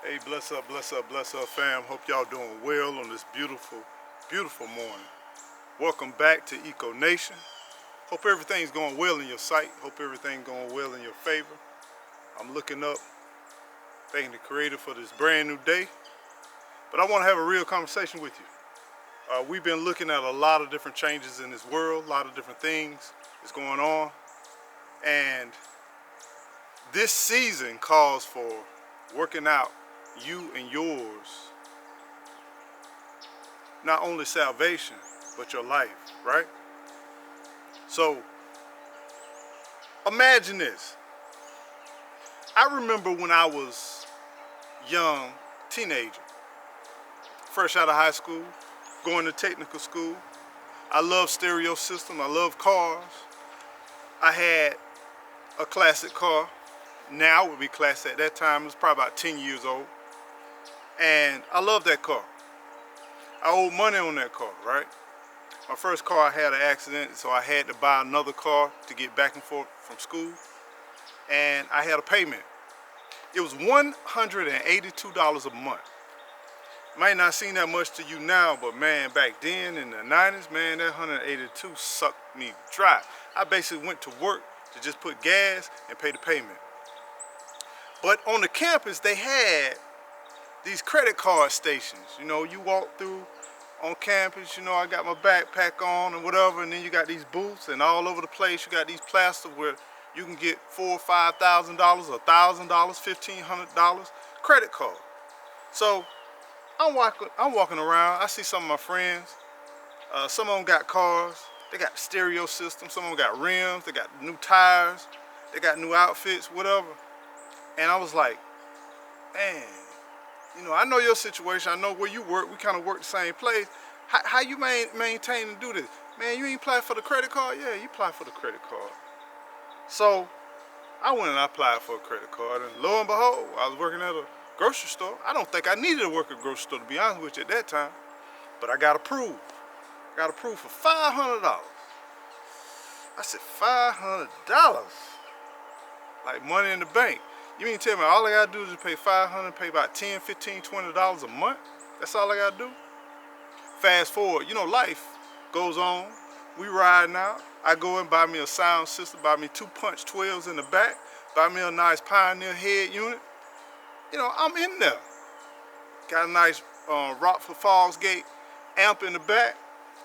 Hey, bless up, fam. Hope y'all doing well on this beautiful, beautiful morning. Welcome back to Eco Nation. Hope everything's going well in your sight. Hope everything's going well in your favor. I'm looking up, thanking the Creator for this brand new day. But I want to have a real conversation with you. We've been looking at a lot of different changes in this world, a lot of different things that's going on. And this season calls for working out you and yours, not only salvation, but your life, right? So imagine this. I remember when I was young, teenager, fresh out of high school, going to technical school. I love stereo system, I love cars. I had a classic car. Now it would be classic. At that time, it was probably about 10 years old. And I love that car. I owed money on that car, right? My first car, I had an accident, so I had to buy another car to get back and forth from school. And I had a payment. It was $182 a month. Might not seem that much to you now, but man, back then in the 90s, man, that 182 sucked me dry. I basically went to work to just put gas and pay the payment. But on the campus, they had these credit card stations. You know, you walk through on campus, you know, I got my backpack on and whatever, and then you got these booths, and all over the place you got these plasters where you can get $4,000 or $5,000, $1,000, $1,500 credit card. So I'm walking around, I see some of my friends, some of them got cars, they got stereo system, some of them got rims, they got new tires, they got new outfits, whatever. And I was like, man, you know, I know your situation. I know where you work. We kind of work the same place. How you maintain and do this? Man, you ain't apply for the credit card? Yeah, you apply for the credit card. So I went and I applied for a credit card. And lo and behold, I was working at a grocery store. I don't think I needed to work at a grocery store, to be honest with you, at that time. But I got approved. Got approved for $500. I said, $500? Like money in the bank. You mean tell me all I gotta do is just pay $500, pay about $10, $15, $20 a month? That's all I gotta do? Fast forward, you know, life goes on. We riding out. I go and buy me a sound system, buy me 2 punch 12s in the back, buy me a nice Pioneer head unit. You know, I'm in there. Got a nice Rockford Falls Gate amp in the back.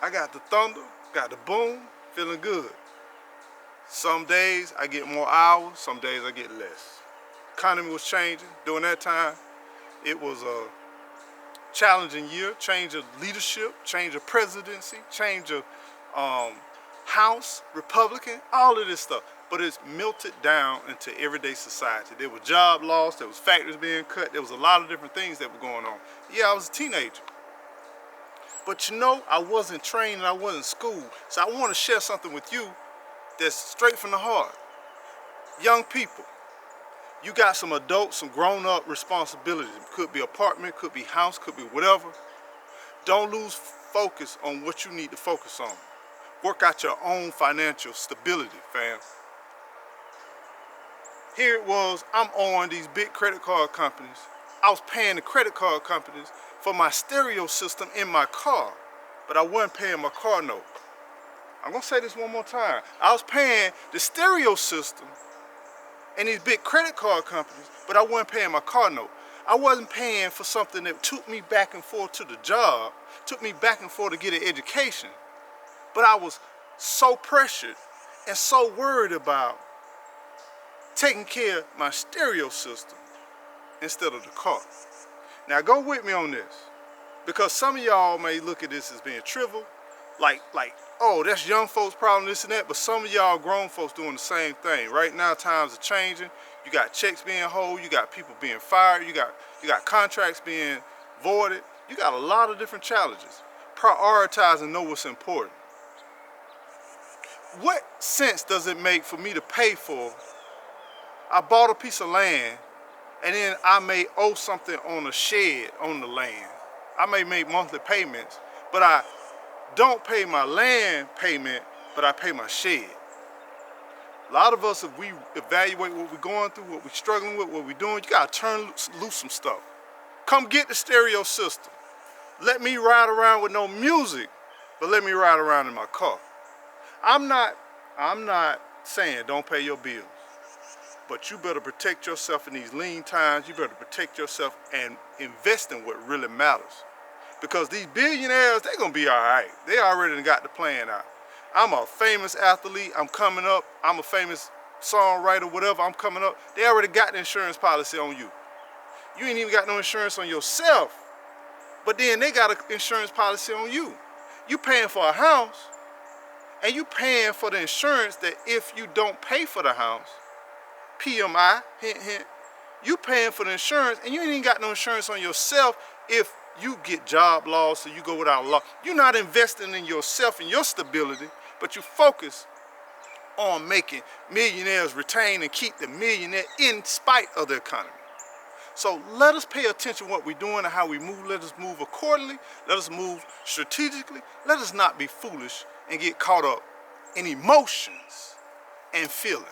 I got the thunder, got the boom, feeling good. Some days I get more hours, some days I get less. Economy was changing during that time. It was a challenging year, change of leadership, change of presidency, change of House, Republican, all of this stuff. But it's melted down into everyday society. There was job loss, there was factories being cut, there was a lot of different things that were going on. Yeah, I was a teenager. But you know, I wasn't trained and I wasn't schooled. So I want to share something with you that's straight from the heart. Young people, you got some adult, some grown-up responsibilities. It could be apartment, could be house, could be whatever. Don't lose focus on what you need to focus on. Work out your own financial stability, fam. Here it was, I'm on these big credit card companies. I was paying the credit card companies for my stereo system in my car, but I wasn't paying my car note. I'm gonna say this one more time. I was paying the stereo system and these big credit card companies, but I wasn't paying my car note. I wasn't paying for something that took me back and forth to the job, took me back and forth to get an education. But I was so pressured and so worried about taking care of my stereo system instead of the car. Now go with me on this, because some of y'all may look at this as being trivial, like, oh, that's young folks' problem, this and that, but some of y'all grown folks doing the same thing. Right now, times are changing. You got checks being held, you got people being fired, you got contracts being voided. You got a lot of different challenges. Prioritize and know what's important. What sense does it make for me to pay for, I bought a piece of land, and then I may owe something on a shed on the land. I may make monthly payments, but I don't pay my land payment, but I pay my shed. A lot of us, if we evaluate what we're going through, what we're struggling with, what we're doing, you gotta turn loose some stuff. Come get the stereo system. Let me ride around with no music, but let me ride around in my car. I'm not saying don't pay your bills, but you better protect yourself in these lean times. You better protect yourself and invest in what really matters. Because these billionaires, they're gonna be all right. They already got the plan out. I'm a famous athlete, I'm coming up. I'm a famous songwriter, whatever, I'm coming up. They already got the insurance policy on you. You ain't even got no insurance on yourself. But then they got an insurance policy on you. You paying for a house, and you paying for the insurance that if you don't pay for the house, PMI, hint, hint, you paying for the insurance, and you ain't even got no insurance on yourself if you get job loss or you go without law. You're not investing in yourself and your stability, but you focus on making millionaires retain and keep the millionaire in spite of the economy. So let us pay attention to what we're doing and how we move. Let us move accordingly. Let us move strategically. Let us not be foolish and get caught up in emotions and feelings.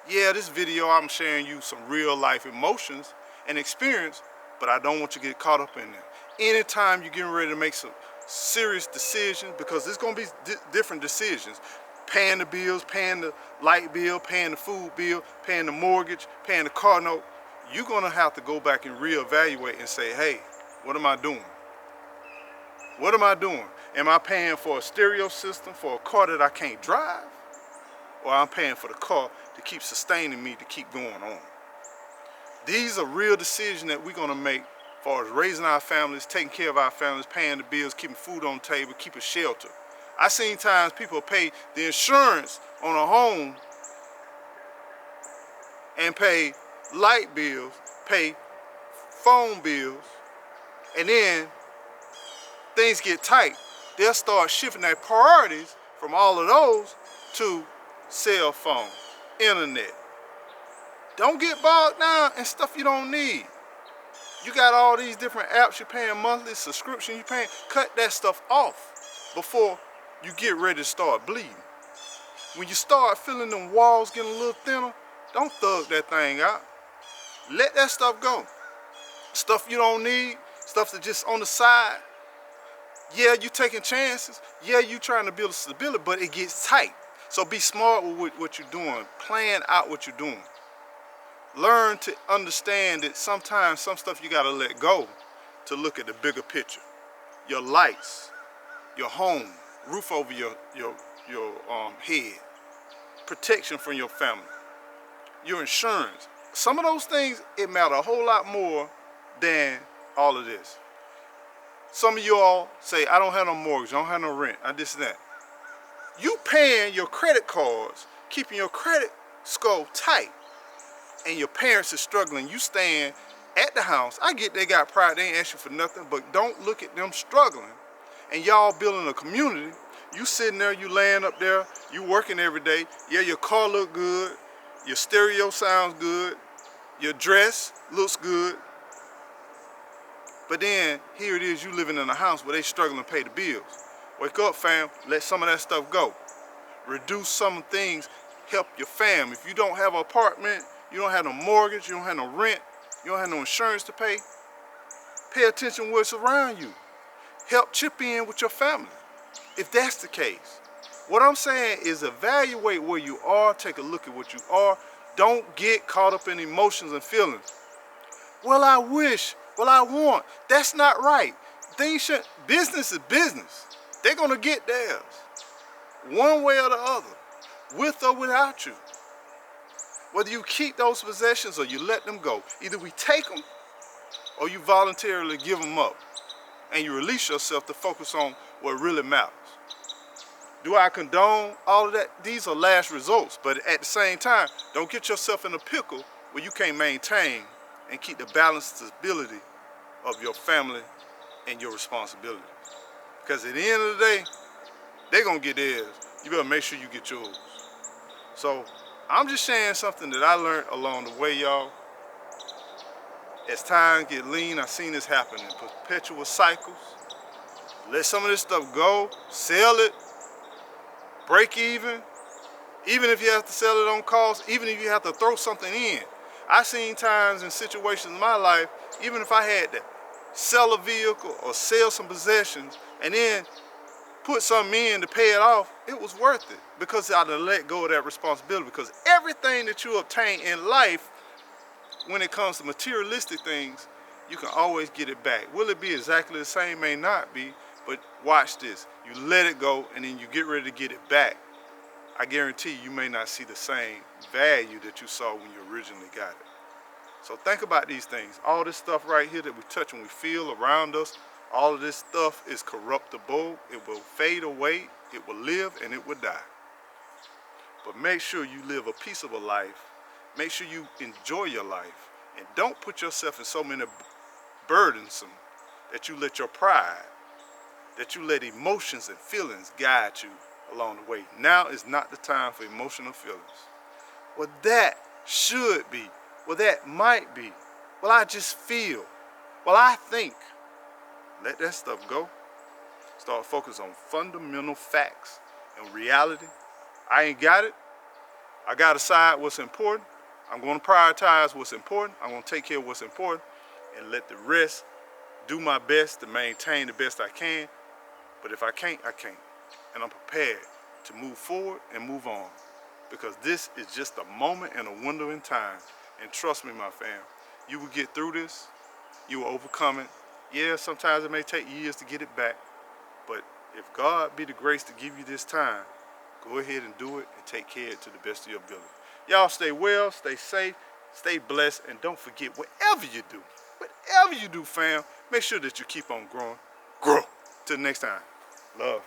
Yeah, this video, I'm sharing you some real life emotions and experience, but I don't want you to get caught up in that. Anytime you're getting ready to make some serious decisions, because there's going to be different decisions, paying the bills, paying the light bill, paying the food bill, paying the mortgage, paying the car note, you're going to have to go back and reevaluate and say, hey, what am I doing? What am I doing? Am I paying for a stereo system for a car that I can't drive? Or I'm paying for the car to keep sustaining me to keep going on? These are real decisions that we're going to make as far as raising our families, taking care of our families, paying the bills, keeping food on the table, keeping shelter. I've seen times people pay the insurance on a home and pay light bills, pay phone bills, and then things get tight. They'll start shifting their priorities from all of those to cell phone, internet. Don't get bogged down in stuff you don't need. You got all these different apps you're paying monthly, subscription you're paying. Cut that stuff off before you get ready to start bleeding. When you start feeling them walls getting a little thinner, don't thug that thing out. Let that stuff go. Stuff you don't need, stuff that's just on the side. Yeah, you taking chances. Yeah, you trying to build a stability, but it gets tight. So be smart with what you're doing. Plan out what you're doing. Learn to understand that sometimes some stuff you gotta let go to look at the bigger picture. Your lights, your home, roof over your head, protection from your family, your insurance. Some of those things, it matter a whole lot more than all of this. Some of you all say, I don't have no mortgage, I don't have no rent, I this and that. You paying your credit cards, keeping your credit score tight, and your parents are struggling, you staying at the house. I get they got pride, they ain't ask you for nothing, but don't look at them struggling. And y'all building a community. You sitting there, you laying up there, you working every day. Yeah, your car look good, your stereo sounds good, your dress looks good. But then, here it is, you living in a house where they struggling to pay the bills. Wake up, fam, let some of that stuff go. Reduce some things, help your fam. If you don't have an apartment, you don't have no mortgage, you don't have no rent, you don't have no insurance to pay attention to what's around you. Help chip in with your family, if that's the case. What I'm saying is evaluate where you are, take a look at what you are. Don't get caught up in emotions and feelings. Well, I wish, well, I want. That's not right. Business is business. They're gonna get theirs, one way or the other, with or without you. Whether you keep those possessions or you let them go, either we take them or you voluntarily give them up and you release yourself to focus on what really matters. Do I condone all of that? These are last results, but at the same time, don't get yourself in a pickle where you can't maintain and keep the balance and stability of your family and your responsibility. Because at the end of the day, they're gonna get theirs. You better make sure you get yours. So I'm just sharing something that I learned along the way, y'all. As time get lean, I've seen this happen in perpetual cycles. Let some of this stuff go, sell it, break even if you have to sell it on cost, even if you have to throw something in. I seen times and situations in my life, even if I had to sell a vehicle or sell some possessions and then put something in to pay it off, it was worth it because I done let go of that responsibility. Because everything that you obtain in life, when it comes to materialistic things, you can always get it back. Will it be exactly the same? May not be, but watch this. You let it go and then you get ready to get it back. I guarantee you may not see the same value that you saw when you originally got it. So think about these things. All this stuff right here that we touch and we feel around us, all of this stuff is corruptible. It will fade away, it will live, and it will die. But make sure you live a peaceable life. Make sure you enjoy your life. And don't put yourself in so many burdensome that you let your pride, that you let emotions and feelings guide you along the way. Now is not the time for emotional feelings. Well, that should be. Well, that might be. Well, I just feel. Well, I think. Let that stuff go. Start focusing on fundamental facts and reality. I ain't got it. I got to decide what's important. I'm going to prioritize what's important. I'm going to take care of what's important and let the rest do my best to maintain the best I can. But if I can't, I can't. And I'm prepared to move forward and move on, because this is just a moment and a window in time. And trust me, my fam, you will get through this. You will overcome it. Yeah, sometimes it may take years to get it back, but if God be the grace to give you this time, go ahead and do it and take care of it to the best of your ability. Y'all stay well, stay safe, stay blessed, and don't forget, whatever you do, fam, make sure that you keep on growing. Grow. Till next time. Love.